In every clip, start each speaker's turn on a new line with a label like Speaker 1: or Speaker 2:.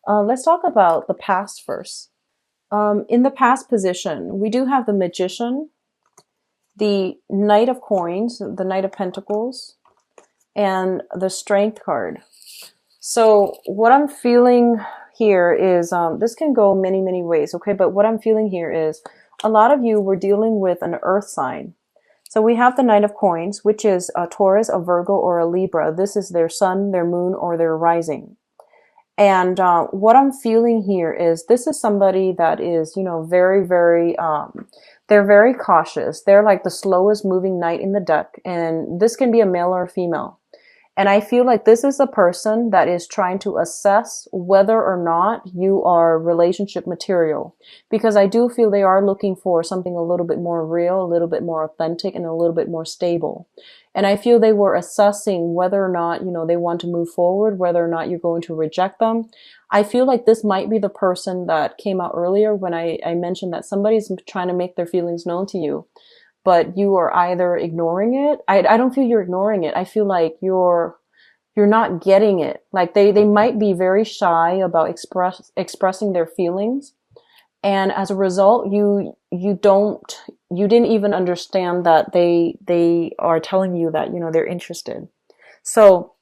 Speaker 1: Let's talk about the past first. In the past position, we do have the Magician, the Knight of Coins, the Knight of Pentacles, and the Strength card. So what I'm feeling here is, this can go many, many ways, okay? But what I'm feeling here is a lot of you were dealing with an earth sign. So we have the Knight of Coins, which is a Taurus, a Virgo, or a Libra. This is their sun, their moon, or their rising. And what I'm feeling here is this is somebody that is, very, very, they're very cautious. They're like the slowest moving knight in the deck. And this can be a male or a female. And I feel like this is a person that is trying to assess whether or not you are relationship material. Because I do feel they are looking for something a little bit more real, a little bit more authentic, and a little bit more stable. And I feel they were assessing whether or not, they want to move forward, whether or not you're going to reject them. I feel like this might be the person that came out earlier when I mentioned that somebody's trying to make their feelings known to you. But you are either ignoring it. I don't feel you're ignoring it. I feel like you're not getting it. Like they might be very shy about expressing their feelings. And as a result, you didn't even understand that they are telling you that, they're interested. So,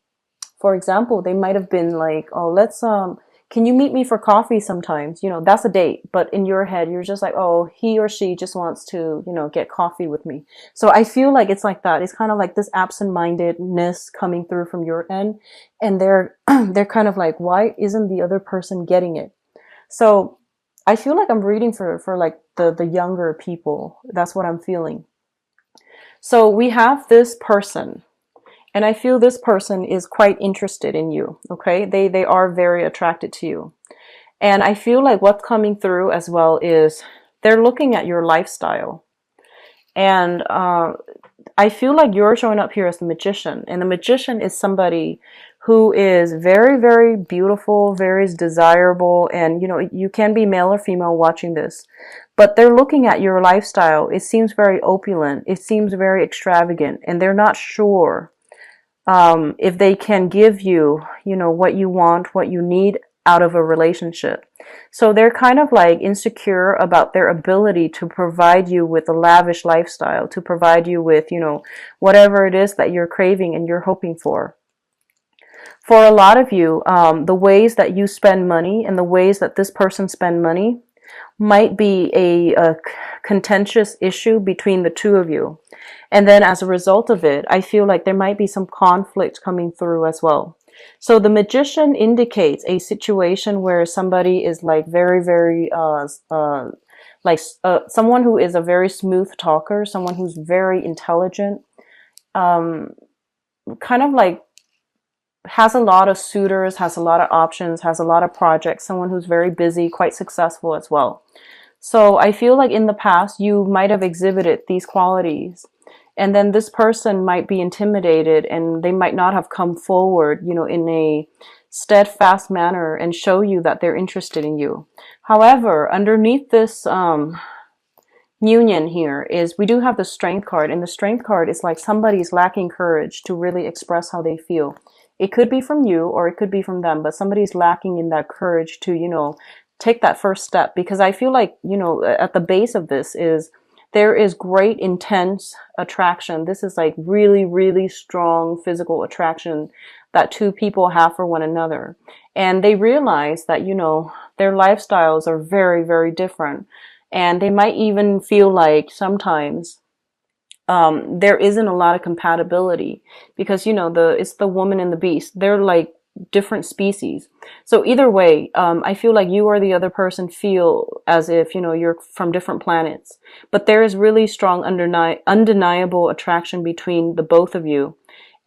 Speaker 1: for example, they might have been like, oh, can you meet me for coffee sometimes? That's a date. But in your head, you're just like, oh, he or she just wants to, get coffee with me. So I feel like it's like that. It's kind of like this absent-mindedness coming through from your end. And they're kind of like, why isn't the other person getting it? So I feel like I'm reading for like the younger people. That's what I'm feeling. So we have this person. And I feel this person is quite interested in you, okay? They are very attracted to you. And I feel like what's coming through as well is they're looking at your lifestyle. And I feel like you're showing up here as the Magician. And the Magician is somebody who is very, very beautiful, very desirable. And, you can be male or female watching this. But they're looking at your lifestyle. It seems very opulent. It seems very extravagant. And they're not sure if they can give you, what you want, what you need out of a relationship. So they're kind of like insecure about their ability to provide you with a lavish lifestyle, to provide you with, whatever it is that you're craving and you're hoping for. For a lot of you, the ways that you spend money and the ways that this person spend money might be a contentious issue between the two of you. And then as a result of it, I feel like there might be some conflict coming through as well. So the Magician indicates a situation where somebody is like very, very, someone who is a very smooth talker, someone who's very intelligent, kind of like has a lot of suitors, has a lot of options, has a lot of projects, someone who's very busy, quite successful as well. So I feel like in the past, you might have exhibited these qualities. And then this person might be intimidated and they might not have come forward, in a steadfast manner and show you that they're interested in you. However, underneath this union here is we do have the Strength card. And the Strength card is like somebody's lacking courage to really express how they feel. It could be from you or it could be from them, but somebody's lacking in that courage to, take that first step. Because I feel like, at the base of this is there is great intense attraction. This is like really, really strong physical attraction that two people have for one another. And they realize that, their lifestyles are very, very different. And they might even feel like sometimes there isn't a lot of compatibility because, it's the woman and the beast. They're like different species. So either way, I feel like you or the other person feel as if, you're from different planets. But there is really strong undeniable attraction between the both of you.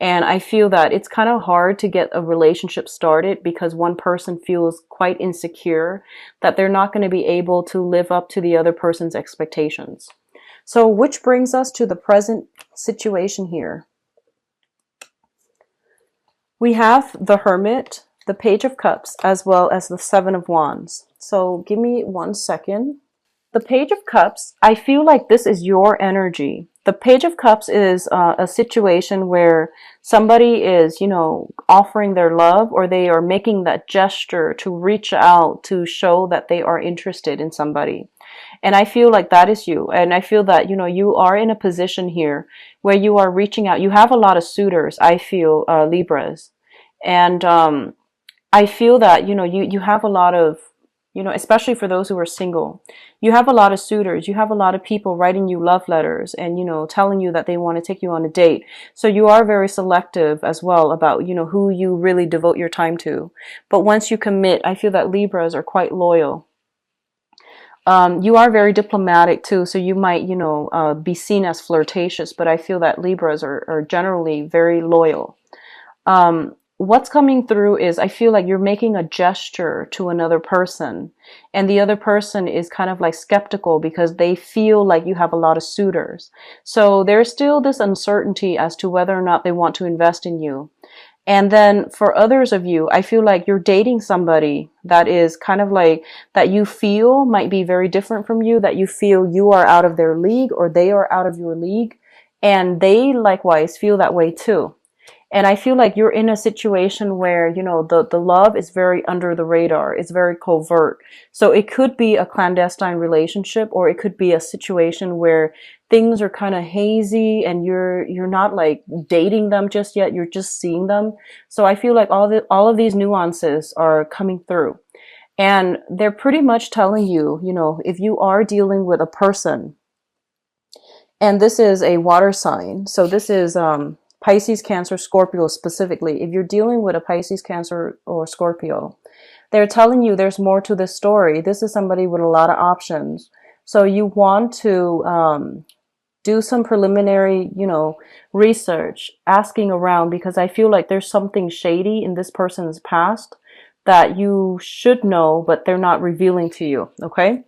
Speaker 1: And I feel that it's kind of hard to get a relationship started because one person feels quite insecure that they're not going to be able to live up to the other person's expectations. So which brings us to the present situation here. We have the Hermit, the Page of Cups, as well as the Seven of Wands. So give me 1 second. The Page of Cups, I feel like this is your energy. The Page of Cups is a situation where somebody is, offering their love, or they are making that gesture to reach out to show that they are interested in somebody. And I feel like that is you. And I feel that, you are in a position here where you are reaching out. You have a lot of suitors, I feel, Libras. And I feel that, you have a lot of, especially for those who are single, you have a lot of suitors. You have a lot of people writing you love letters and, telling you that they want to take you on a date. So you are very selective as well about, who you really devote your time to. But once you commit, I feel that Libras are quite loyal. You are very diplomatic too, so you might, be seen as flirtatious, but I feel that Libras are generally very loyal. What's coming through is I feel like you're making a gesture to another person, and the other person is kind of like skeptical because they feel like you have a lot of suitors. So there's still this uncertainty as to whether or not they want to invest in you. And then for others of you, I feel like you're dating somebody that is kind of like that you feel might be very different from you, that you feel you are out of their league or they are out of your league. And they likewise feel that way too. And I feel like you're in a situation where, the love is very under the radar. It's very covert. So it could be a clandestine relationship, or it could be a situation where things are kind of hazy and you're not like dating them just yet. You're just seeing them. So I feel like all of these nuances are coming through. And they're pretty much telling you, if you are dealing with a person, and this is a water sign. So this is, Pisces, Cancer, Scorpio specifically. If you're dealing with a Pisces, Cancer, or Scorpio, they're telling you there's more to this story. This is somebody with a lot of options. So you want to do some preliminary, research, asking around, because I feel like there's something shady in this person's past that you should know, but they're not revealing to you, okay?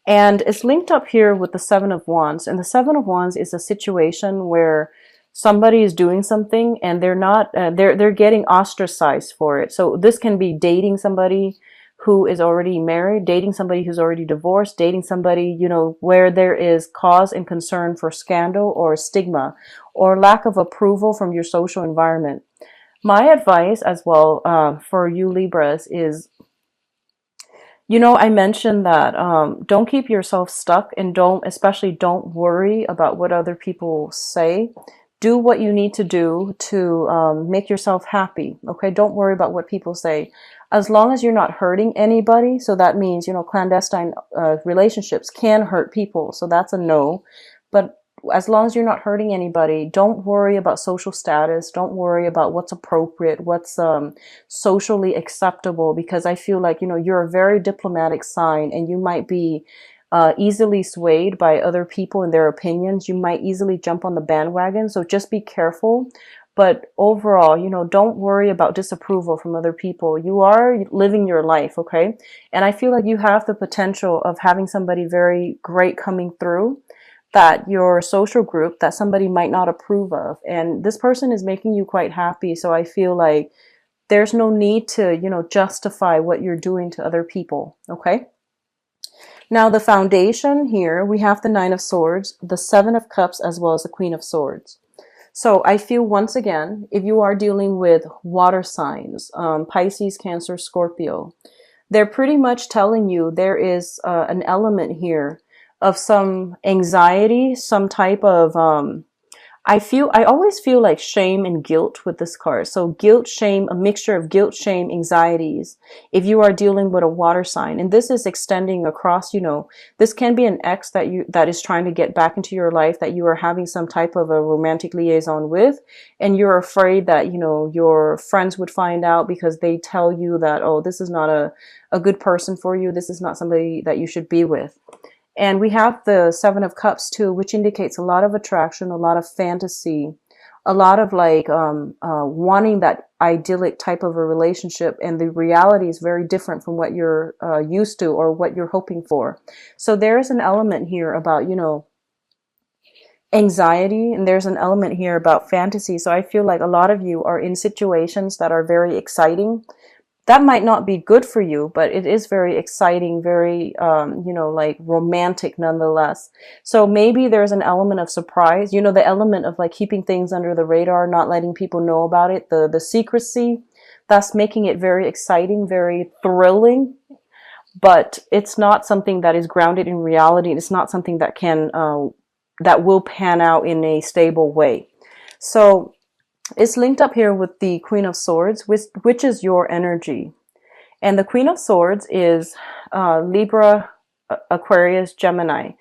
Speaker 1: And it's linked up here with the Seven of Wands. And the Seven of Wands is a situation where somebody is doing something and they're not, they're getting ostracized for it. So this can be dating somebody who is already married, dating somebody who's already divorced, dating somebody, where there is cause and concern for scandal or stigma or lack of approval from your social environment. My advice as well for you Libras is, I mentioned that don't keep yourself stuck, and especially don't worry about what other people say. Do what you need to do to make yourself happy. Okay, don't worry about what people say. As long as you're not hurting anybody, so that means, clandestine relationships can hurt people, so that's a no. But as long as you're not hurting anybody, don't worry about social status. Don't worry about what's appropriate, what's socially acceptable, because I feel like, you're a very diplomatic sign, and you might be easily swayed by other people and their opinions. You might easily jump on the bandwagon. So just be careful. But overall, don't worry about disapproval from other people. You are living your life, okay? And I feel like you have the potential of having somebody very great coming through, that your social group, that somebody might not approve of. And this person is making you quite happy. So I feel like there's no need to, justify what you're doing to other people, okay? Now, the foundation here, we have the Nine of Swords, the Seven of Cups, as well as the Queen of Swords. So I feel, once again, if you are dealing with water signs, Pisces, Cancer, Scorpio, they're pretty much telling you there is an element here of some anxiety, some type of I always feel like shame and guilt with this card. So guilt, shame, a mixture of guilt, shame, anxieties, if you are dealing with a water sign. And this is extending across, this can be an ex that is trying to get back into your life, that you are having some type of a romantic liaison with, and you're afraid that, your friends would find out because they tell you that, oh, this is not a good person for you. This is not somebody that you should be with. And we have the Seven of Cups too, which indicates a lot of attraction, a lot of fantasy, a lot of like wanting that idyllic type of a relationship. And the reality is very different from what you're used to or what you're hoping for. So there's an element here about, anxiety, and there's an element here about fantasy. So I feel like a lot of you are in situations that are very exciting, that might not be good for you, but it is very exciting, very, you know, like romantic nonetheless. So maybe there's an element of surprise, you know, the element of like keeping things under the radar, not letting people know about it, the secrecy, that's making it very exciting, very thrilling, but it's not something that is grounded in reality. It's not something that can, that will pan out in a stable way. So it's linked up here with the Queen of Swords, which is your energy. And the Queen of Swords is Libra, Aquarius, Gemini.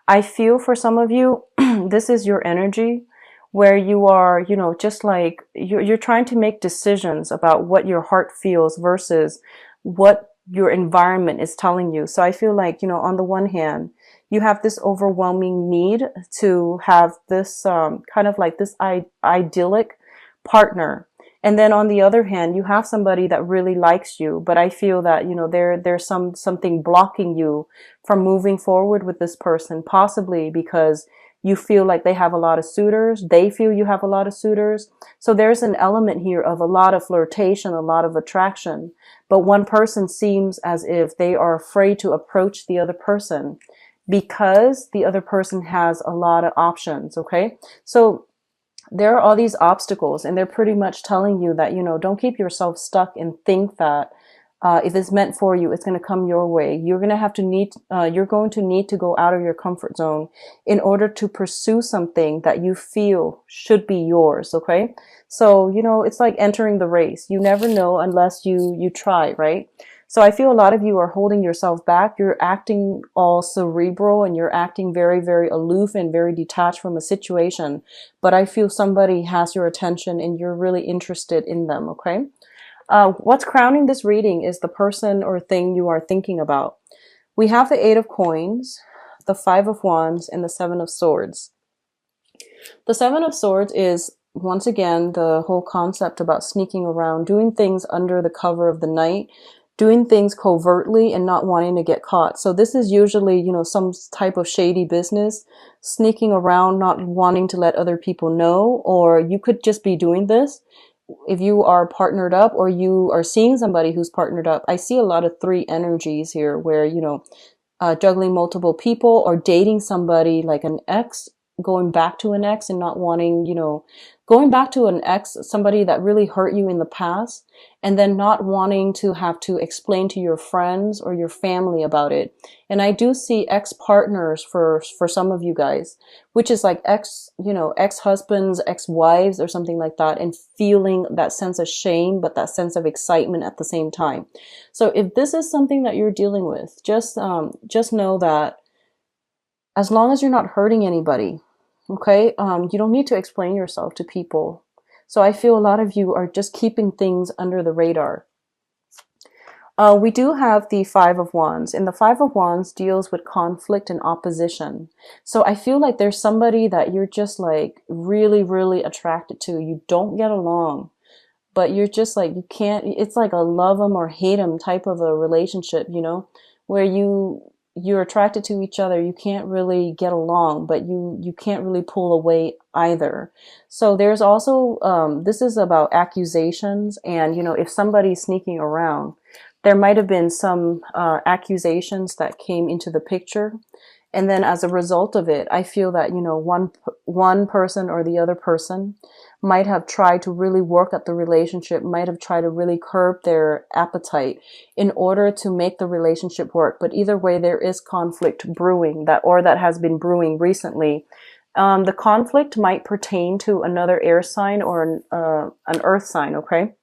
Speaker 1: I feel for some of you, this is your energy where you are, you know, just like you're trying to make decisions about what your heart feels versus what your environment is telling you. So I feel like, you know, on the one hand, you have this overwhelming need to have this kind of like this idyllic partner. And then on the other hand, you have somebody that really likes you, but I feel that, you know, there's something blocking you from moving forward with this person, possibly because you feel like they have a lot of suitors. They feel you have a lot of suitors. So there's an element here of a lot of flirtation, a lot of attraction. But one person seems as if they are afraid to approach the other person because the other person has a lot of options. Okay. So there are all these obstacles, and they're pretty much telling you that, you know, don't keep yourself stuck and think that if it's meant for you, it's going to come your way. You're going to have to you're going to need to go out of your comfort zone in order to pursue something that you feel should be yours. Okay. So, you know, it's like entering the race. You never know unless you try, right? So I feel a lot of you are holding yourself back. You're acting all cerebral and you're acting very, very aloof and very detached from a situation. But I feel somebody has your attention and you're really interested in them. Okay. What's crowning this reading is the person or thing you are thinking about. We have the Eight of Coins, the Five of Wands, and the Seven of Swords. The Seven of Swords is, once again, the whole concept about sneaking around, doing things under the cover of the night, doing things covertly and not wanting to get caught. So this is usually, you know, some type of shady business, sneaking around, not wanting to let other people know, or you could just be doing this if you are partnered up or you are seeing somebody who's partnered up. I see a lot of three energies here where, you know, juggling multiple people or dating somebody like an ex, going back to an ex and not wanting, you know, going back to an ex, somebody that really hurt you in the past, and then not wanting to have to explain to your friends or your family about it. And I do see ex-partners for some of you guys, which is like you know, ex-husbands, ex-wives or something like that, and feeling that sense of shame, but that sense of excitement at the same time. So if this is something that you're dealing with, just know that as long as you're not hurting anybody, okay, you don't need to explain yourself to people. So I feel a lot of you are just keeping things under the radar. We do have the Five of Wands, and the Five of Wands deals with conflict and opposition. So I feel like there's somebody that you're just like really, really attracted to. You don't get along, but you're just like, you can't, it's like a love them or hate them type of a relationship, you know, where you're attracted to each other. You can't really get along, but you can't really pull away either. So there's also, this is about accusations, and, you know, if somebody's sneaking around, there might have been some accusations that came into the picture. And then as a result of it, I feel that, you know, one person or the other person might have tried to really work at the relationship, might have tried to really curb their appetite in order to make the relationship work. But either way, there is conflict brewing that has been brewing recently. The conflict might pertain to another air sign or an earth sign, okay?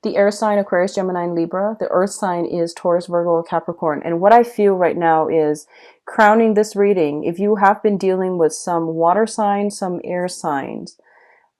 Speaker 1: The air sign, Aquarius, Gemini, and Libra. The earth sign is Taurus, Virgo, or Capricorn. And what I feel right now is crowning this reading, if you have been dealing with some water signs, some air signs,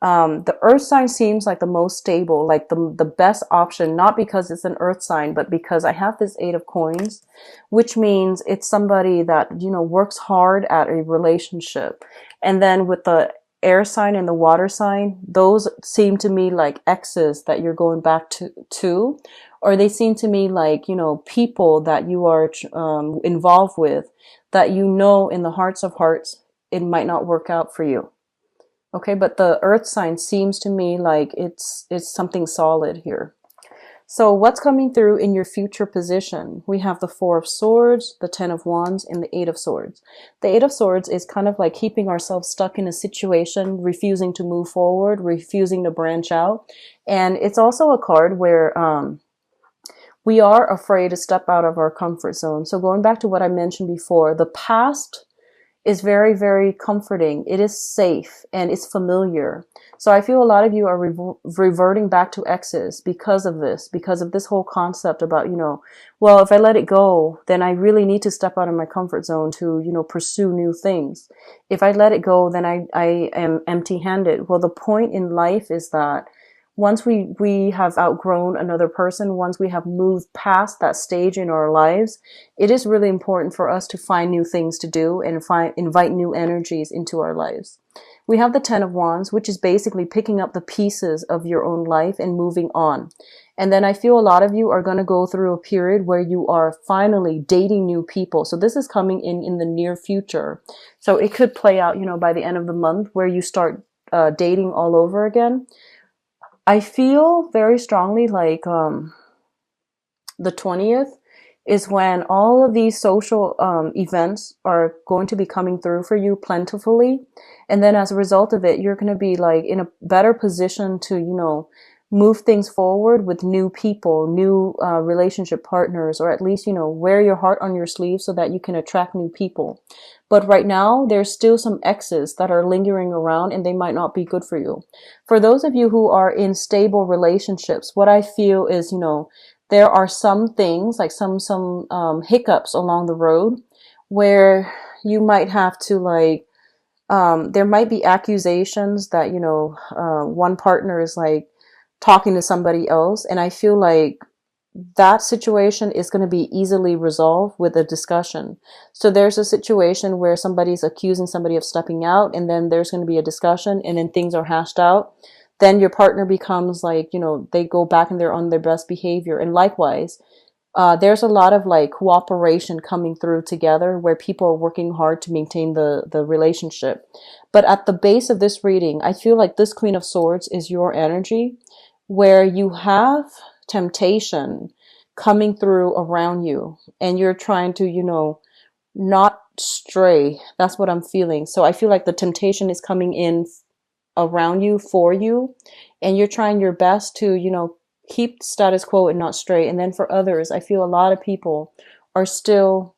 Speaker 1: the earth sign seems like the most stable, like the best option, not because it's an earth sign, but because I have this Eight of Coins, which means it's somebody that, you know, works hard at a relationship. And then with the air sign and the water sign, those seem to me like exes that you're going back to, or they seem to me like, you know, people that you are involved with that, you know, in the hearts of hearts, it might not work out for you. Okay, but the earth sign seems to me like it's something solid here. So what's coming through in your future position? We have the Four of Swords, the Ten of Wands, and the Eight of Swords. The Eight of Swords is kind of like keeping ourselves stuck in a situation, refusing to move forward, refusing to branch out. And it's also a card where we are afraid to step out of our comfort zone. So going back to what I mentioned before, the past is very, very comforting. It is safe and it's familiar. So I feel a lot of you are reverting back to exes because of this whole concept about, well, if I let it go, then I really need to step out of my comfort zone to, pursue new things. If I let it go, then I am empty-handed. Well, the point in life is that once we have outgrown another person, once we have moved past that stage in our lives, it is really important for us to find new things to do and invite new energies into our lives. We have the Ten of Wands, which is basically picking up the pieces of your own life and moving on. And then I feel a lot of you are going to go through a period where you are finally dating new people. So this is coming in the near future. So it could play out, by the end of the month where you start dating all over again. I feel very strongly like the 20th is when all of these social events are going to be coming through for you plentifully. And then as a result of it, you're going to be like in a better position to, move things forward with new people, new relationship partners, or at least, wear your heart on your sleeve so that you can attract new people. But right now, there's still some exes that are lingering around and they might not be good for you. For those of you who are in stable relationships, what I feel is, there are some things like some hiccups along the road where you might have to like, there might be accusations that, one partner is like talking to somebody else. And I feel like that situation is going to be easily resolved with a discussion. So there's a situation where somebody's accusing somebody of stepping out, and then there's going to be a discussion, and then things are hashed out. Then your partner becomes like, they go back and they're on their best behavior. And likewise, there's a lot of like cooperation coming through together where people are working hard to maintain the relationship. But at the base of this reading, I feel like this Queen of Swords is your energy where you have temptation coming through around you and you're trying to, not stray. That's what I'm feeling. So I feel like the temptation is coming in around you for you and you're trying your best to, keep status quo and not stray. And then for others, I feel a lot of people are still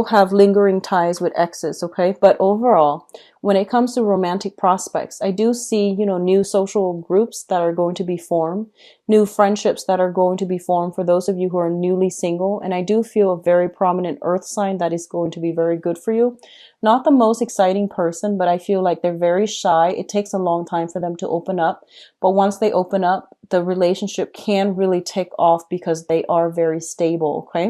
Speaker 1: have lingering ties with exes, okay? But overall, when it comes to romantic prospects, I do see, new social groups that are going to be formed, new friendships that are going to be formed for those of you who are newly single. And I do feel a very prominent earth sign that is going to be very good for you. Not the most exciting person, but I feel like they're very shy. It takes a long time for them to open up. But once they open up, the relationship can really take off because they are very stable, okay?